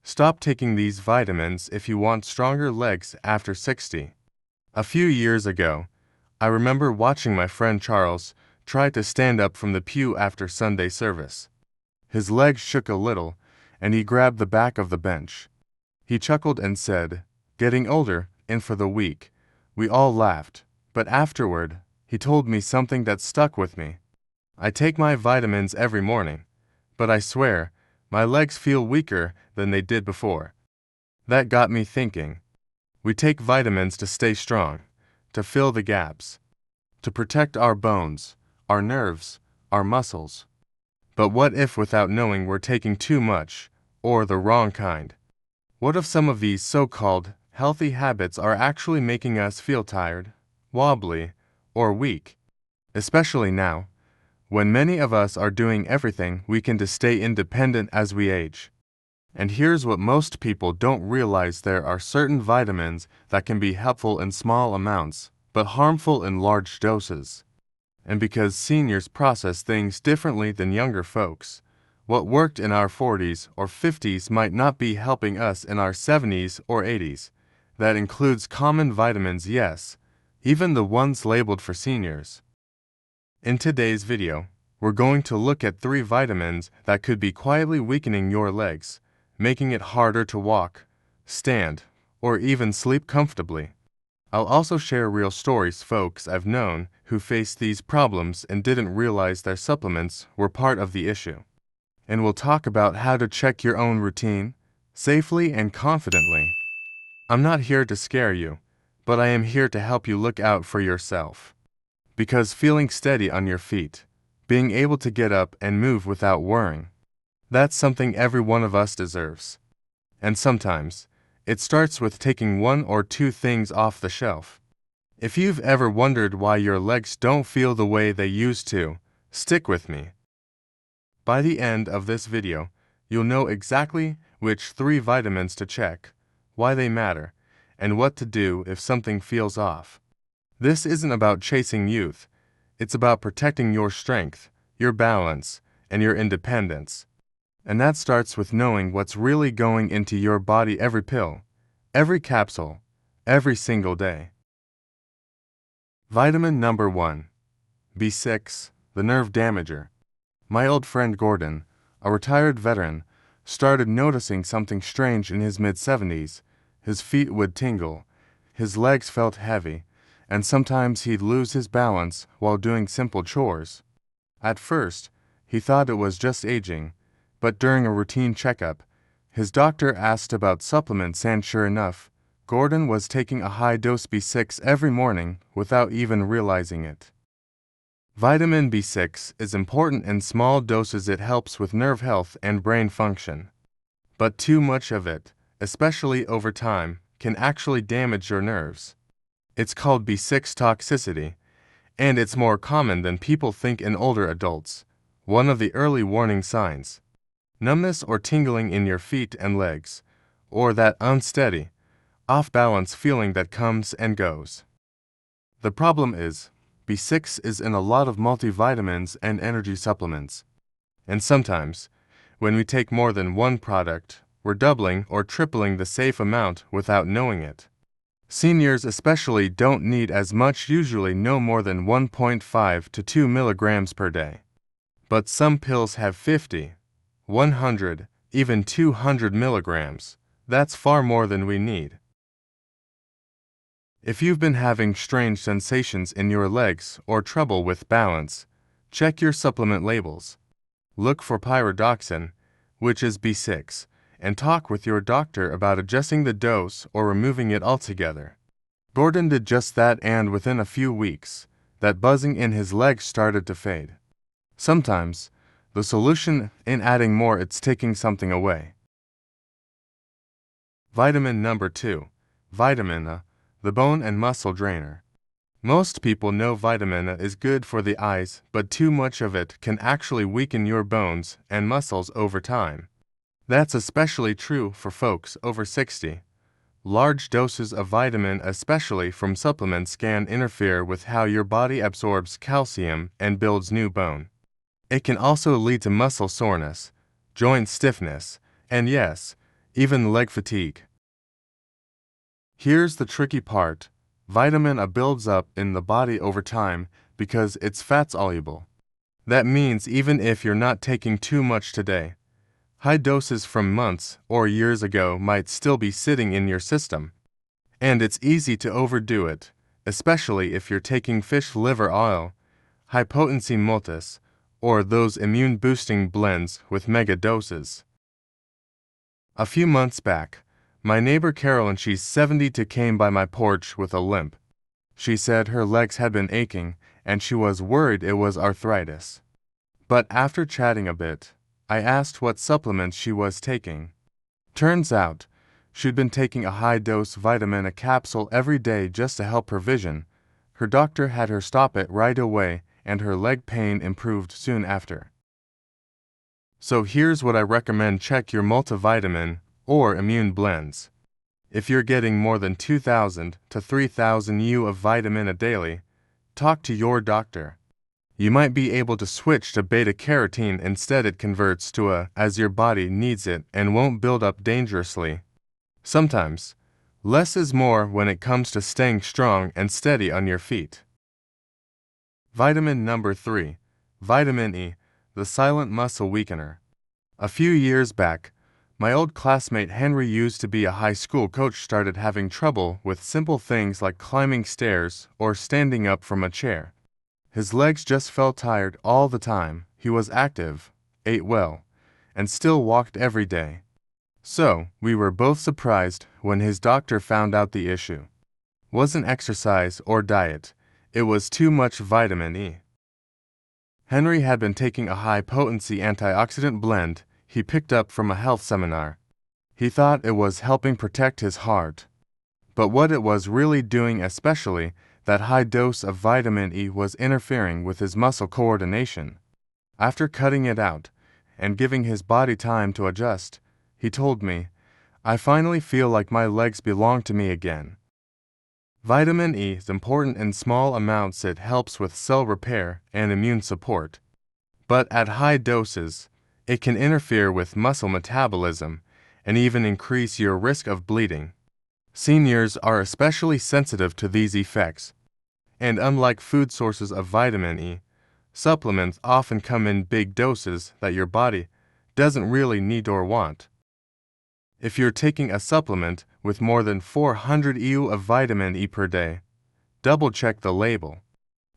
Stop taking these vitamins if you want stronger legs after 60. A few years ago, I remember watching my friend Charles try to stand up from the pew after Sunday service. His legs shook a little, and he grabbed the back of the bench. He chuckled and said, "Getting older, and for the weak." We all laughed, but afterward, he told me something that stuck with me. "I take my vitamins every morning, but I swear, my legs feel weaker than they did before." That got me thinking. We take vitamins to stay strong, to fill the gaps, to protect our bones, our nerves, our muscles. But what if without knowing we're taking too much, or the wrong kind? What if some of these so-called healthy habits are actually making us feel tired, wobbly, or weak? Especially now, when many of us are doing everything we can to stay independent as we age. And here's what most people don't realize: there are certain vitamins that can be helpful in small amounts, but harmful in large doses. And because seniors process things differently than younger folks, what worked in our 40s or 50s might not be helping us in our 70s or 80s. That includes common vitamins, yes, even the ones labeled for seniors. In today's video, we're going to look at 3 vitamins that could be quietly weakening your legs, making it harder to walk, stand, or even sleep comfortably. I'll also share real stories folks I've known who faced these problems and didn't realize their supplements were part of the issue. And we'll talk about how to check your own routine safely and confidently. I'm not here to scare you, but I am here to help you look out for yourself. Because feeling steady on your feet, being able to get up and move without worrying, that's something every one of us deserves. And sometimes, it starts with taking 1 or 2 things off the shelf. If you've ever wondered why your legs don't feel the way they used to, stick with me. By the end of this video, you'll know exactly which 3 vitamins to check, why they matter, and what to do if something feels off. This isn't about chasing youth. It's about protecting your strength, your balance, and your independence. And that starts with knowing what's really going into your body: every pill, every capsule, every single day. Vitamin number 1. B6, the nerve damager. My old friend Gordon, a retired veteran, started noticing something strange in his mid-70s. His feet would tingle, his legs felt heavy, and sometimes he'd lose his balance while doing simple chores. At first, he thought it was just aging, but during a routine checkup, his doctor asked about supplements, and sure enough, Gordon was taking a high-dose B6 every morning without even realizing it. Vitamin B6 is important in small doses. It helps with nerve health and brain function. But too much of it, especially over time, can actually damage your nerves. It's called B6 toxicity, and it's more common than people think in older adults. One of the early warning signs: numbness or tingling in your feet and legs, or that unsteady, off-balance feeling that comes and goes. The problem is, B6 is in a lot of multivitamins and energy supplements. And sometimes, when we take more than one product, we're doubling or tripling the safe amount without knowing it. Seniors especially don't need as much, usually no more than 1.5 to 2 milligrams per day. But some pills have 50, 100, even 200 milligrams. That's far more than we need. If you've been having strange sensations in your legs or trouble with balance, check your supplement labels. Look for pyridoxine, which is B6, and talk with your doctor about adjusting the dose or removing it altogether. Gordon did just that, and within a few weeks, that buzzing in his legs started to fade. Sometimes, the solution in adding more, it's taking something away. Vitamin number 2. Vitamin A, the bone and muscle drainer. Most people know vitamin A is good for the eyes, but too much of it can actually weaken your bones and muscles over time. That's especially true for folks over 60. Large doses of vitamin, especially from supplements, can interfere with how your body absorbs calcium and builds new bone. It can also lead to muscle soreness, joint stiffness, and yes, even leg fatigue. Here's the tricky part. Vitamin A builds up in the body over time because it's fat-soluble. That means even if you're not taking too much today, high doses from months or years ago might still be sitting in your system. And it's easy to overdo it, especially if you're taking fish liver oil, high-potency multis, or those immune-boosting blends with mega doses. A few months back, my neighbor Carolyn, she's 72, came by my porch with a limp. She said her legs had been aching and she was worried it was arthritis. But after chatting a bit, I asked what supplements she was taking. Turns out, she'd been taking a high-dose vitamin A capsule every day just to help her vision. Her doctor had her stop it right away and her leg pain improved soon after. So here's what I recommend: check your multivitamin or immune blends. If you're getting more than 2,000 to 3,000 U of vitamin A daily, talk to your doctor. You might be able to switch to beta-carotene instead. It converts to A as your body needs it and won't build up dangerously. Sometimes, less is more when it comes to staying strong and steady on your feet. Vitamin number 3, vitamin E, the silent muscle weakener. A few years back, my old classmate Henry used to be a high school coach, started having trouble with simple things like climbing stairs or standing up from a chair. His legs just felt tired all the time. He was active, ate well, and still walked every day. So, we were both surprised when his doctor found out the issue wasn't exercise or diet, it was too much vitamin E. Henry had been taking a high-potency antioxidant blend he picked up from a health seminar. He thought it was helping protect his heart. But what it was really doing, especially that high dose of vitamin E, was interfering with his muscle coordination. After cutting it out and giving his body time to adjust, he told me, "I finally feel like my legs belong to me again." Vitamin E is important in small amounts. It helps with cell repair and immune support. But at high doses, it can interfere with muscle metabolism and even increase your risk of bleeding. Seniors are especially sensitive to these effects. And unlike food sources of vitamin E, supplements often come in big doses that your body doesn't really need or want. If you're taking a supplement with more than 400 EU of vitamin E per day, double-check the label.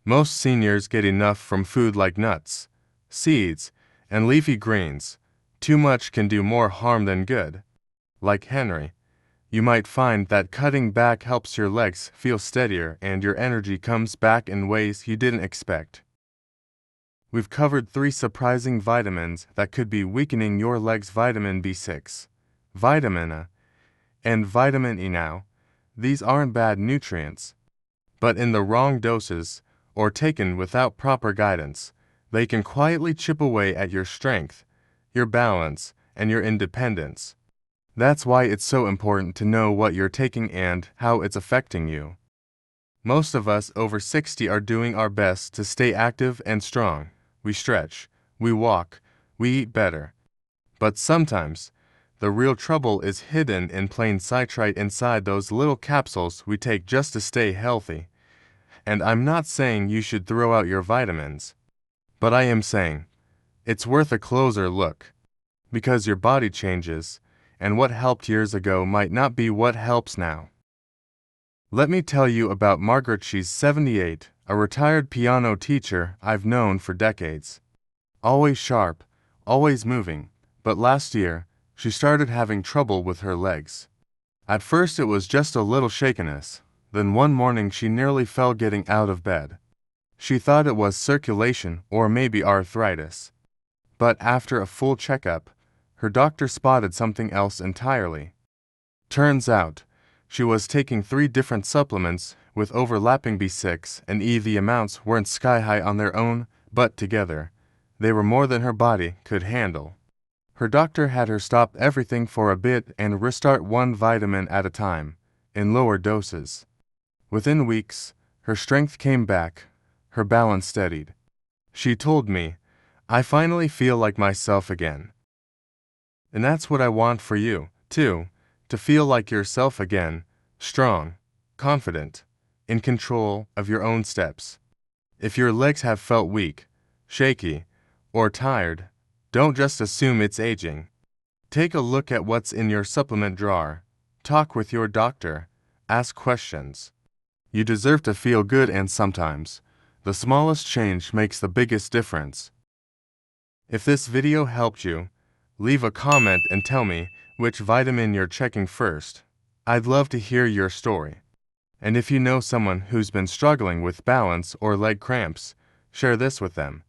Most seniors get enough from food like nuts, seeds, and leafy greens. Too much can do more harm than good. Like Henry, you might find that cutting back helps your legs feel steadier and your energy comes back in ways you didn't expect. We've covered 3 surprising vitamins that could be weakening your legs: vitamin B6, vitamin A, and vitamin E. Now, these aren't bad nutrients, but in the wrong doses or taken without proper guidance, they can quietly chip away at your strength, your balance, and your independence. That's why it's so important to know what you're taking and how it's affecting you. Most of us over 60 are doing our best to stay active and strong. We stretch, we walk, we eat better. But sometimes, the real trouble is hidden in plain sight, right inside those little capsules we take just to stay healthy. And I'm not saying you should throw out your vitamins, but I am saying it's worth a closer look. Because your body changes, and what helped years ago might not be what helps now. Let me tell you about Margaret. She's 78, a retired piano teacher I've known for decades. Always sharp, always moving, but last year, she started having trouble with her legs. At first it was just a little shakiness, then one morning she nearly fell getting out of bed. She thought it was circulation or maybe arthritis. But after a full checkup, her doctor spotted something else entirely. Turns out, she was taking 3 different supplements with overlapping B6 and E. The amounts weren't sky-high on their own, but together, they were more than her body could handle. Her doctor had her stop everything for a bit and restart one vitamin at a time, in lower doses. Within weeks, her strength came back, her balance steadied. She told me, "I finally feel like myself again." And that's what I want for you, 2. To feel like yourself again, strong, confident, in control of your own steps. If your legs have felt weak, shaky, or tired, don't just assume it's aging. Take a look at what's in your supplement drawer. Talk with your doctor. Ask questions. You deserve to feel good, and sometimes the smallest change makes the biggest difference. If this video helped you, leave a comment and tell me which vitamin you're checking first. I'd love to hear your story. And if you know someone who's been struggling with balance or leg cramps, share this with them.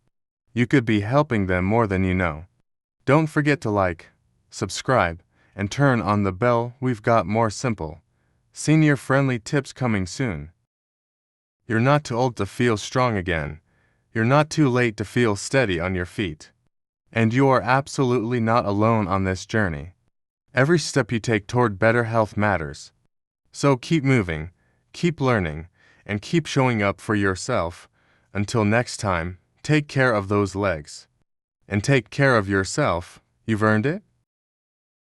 You could be helping them more than you know. Don't forget to like, subscribe, and turn on the bell. We've got more simple, senior-friendly tips coming soon. You're not too old to feel strong again. You're not too late to feel steady on your feet. And you are absolutely not alone on this journey. Every step you take toward better health matters. So keep moving, keep learning, and keep showing up for yourself. Until next time, take care of those legs. And take care of yourself. You've earned it.